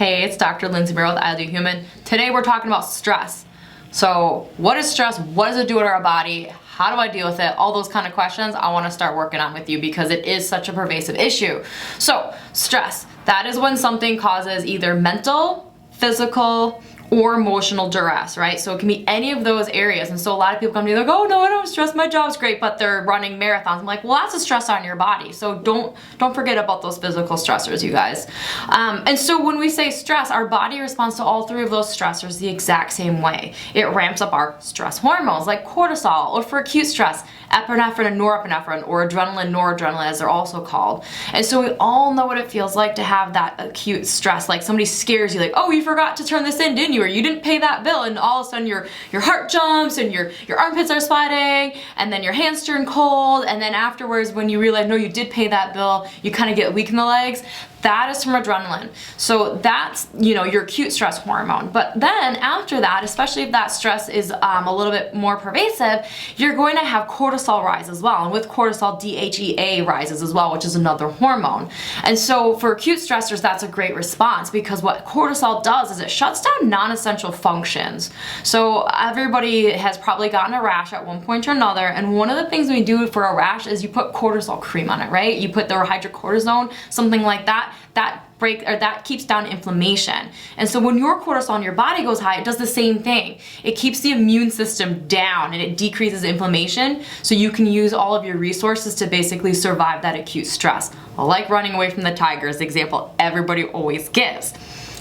Hey, it's Dr. Lindsay Merrill with ILD Human. Today we're talking about stress. So what is stress? What does it do to our body? How do I deal with it? All those kind of questions I want to start working on with you because it is such a pervasive issue. So stress, that is when something causes either mental, physical, or emotional duress, right? So it can be any of those areas. And so a lot of people come to me like, oh no, I don't stress, my job's great, but they're running marathons. I'm like, well, that's a stress on your body. So don't forget about those physical stressors, you guys. And so when we say stress, our body responds to all three of those stressors the exact same way. It ramps up our stress hormones like cortisol, or for acute stress, epinephrine and norepinephrine, or adrenaline, noradrenaline as they're also called. And so we all know what it feels like to have that acute stress, like somebody scares you like, oh, you forgot to turn this in, didn't you? Or you didn't pay that bill, and all of a sudden your heart jumps and your armpits are sweating and then your hands turn cold, and then afterwards when you realize no, you did pay that bill, you kind of get weak in the legs. That is from adrenaline. So that's, your acute stress hormone. But then after that, especially if that stress is a little bit more pervasive, you're going to have cortisol rise as well. And with cortisol, DHEA rises as well, which is another hormone. And so for acute stressors, that's a great response because what cortisol does is it shuts down non-essential functions. So everybody has probably gotten a rash at one point or another. And one of the things we do for a rash is you put cortisol cream on it, right? You put the hydrocortisone, something like that. That keeps down inflammation. And so when your cortisol in your body goes high, it does the same thing. It keeps the immune system down and it decreases inflammation so you can use all of your resources to basically survive that acute stress. Like running away from the tiger is the example everybody always gives.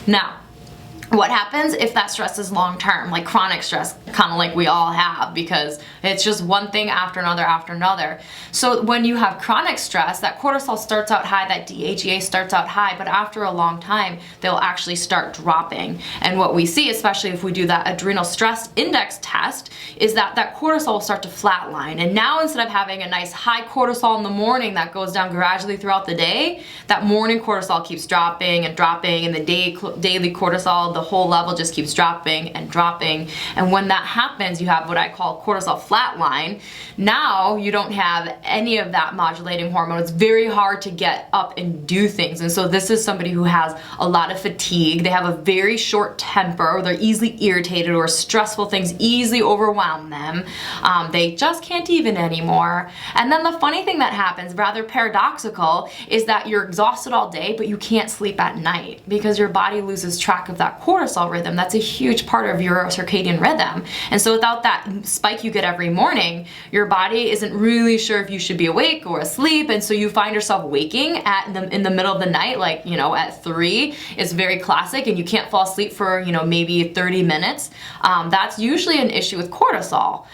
Now, what happens if that stress is long term, like chronic stress, kind of like we all have, because it's just one thing after another after another. So when you have chronic stress, that cortisol starts out high, that DHEA starts out high, but after a long time, they'll actually start dropping. And what we see, especially if we do that adrenal stress index test, is that that cortisol will start to flatline. And now instead of having a nice high cortisol in the morning that goes down gradually throughout the day, that morning cortisol keeps dropping and dropping, and the daily cortisol, the whole level just keeps dropping and dropping. And when that happens, you have what I call cortisol flatline. Now you don't have any of that modulating hormone. It's very hard to get up and do things. And so this is somebody who has a lot of fatigue. They have a very short temper, or they're easily irritated, or stressful things easily overwhelm them. They just can't even anymore. And then the funny thing that happens, rather paradoxical, is that you're exhausted all day, but you can't sleep at night because your body loses track of that cortisol rhythm. That's a huge part of your circadian rhythm. And so without that spike you get every morning, your body isn't really sure if you should be awake or asleep. And so you find yourself waking in the middle of the night, like, at 3 is very classic, and you can't fall asleep for, maybe 30 minutes. That's usually an issue with cortisol.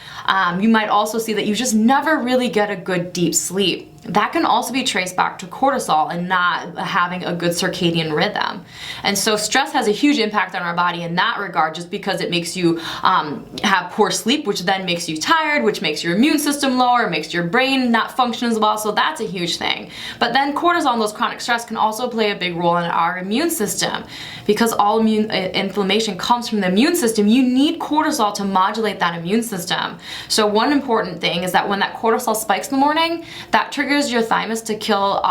You might also see that you just never really get a good deep sleep. That can also be traced back to cortisol and not having a good circadian rhythm. And so stress has a huge impact on our body in that regard, just because it makes you have poor sleep, which then makes you tired, which makes your immune system lower, makes your brain not function as well. So that's a huge thing. But then cortisol and those chronic stress can also play a big role in our immune system, because all inflammation comes from the immune system. You need cortisol to modulate that immune system. So one important thing is that when that cortisol spikes in the morning, that triggers your thymus to kill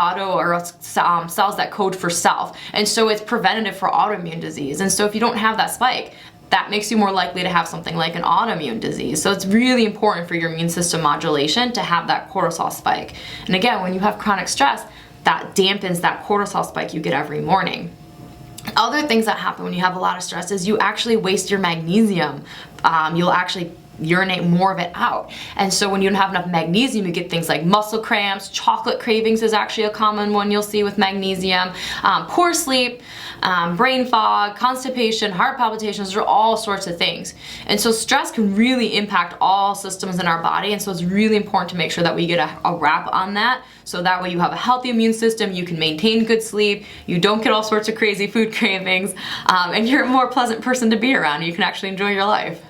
cells that code for self. And so it's preventative for autoimmune disease. And so if you don't have that spike, that makes you more likely to have something like an autoimmune disease. So it's really important for your immune system modulation to have that cortisol spike. And again, when you have chronic stress, that dampens that cortisol spike you get every morning. Other things that happen when you have a lot of stress is you actually waste your magnesium. You'll actually urinate more of it out. And so when you don't have enough magnesium, you get things like muscle cramps. Chocolate cravings is actually a common one you'll see with magnesium. Poor sleep, brain fog, constipation, heart palpitations, are all sorts of things. And so stress can really impact all systems in our body. And so it's really important to make sure that we get a wrap on that. So that way you have a healthy immune system, you can maintain good sleep, you don't get all sorts of crazy food cravings, and you're a more pleasant person to be around. You can actually enjoy your life.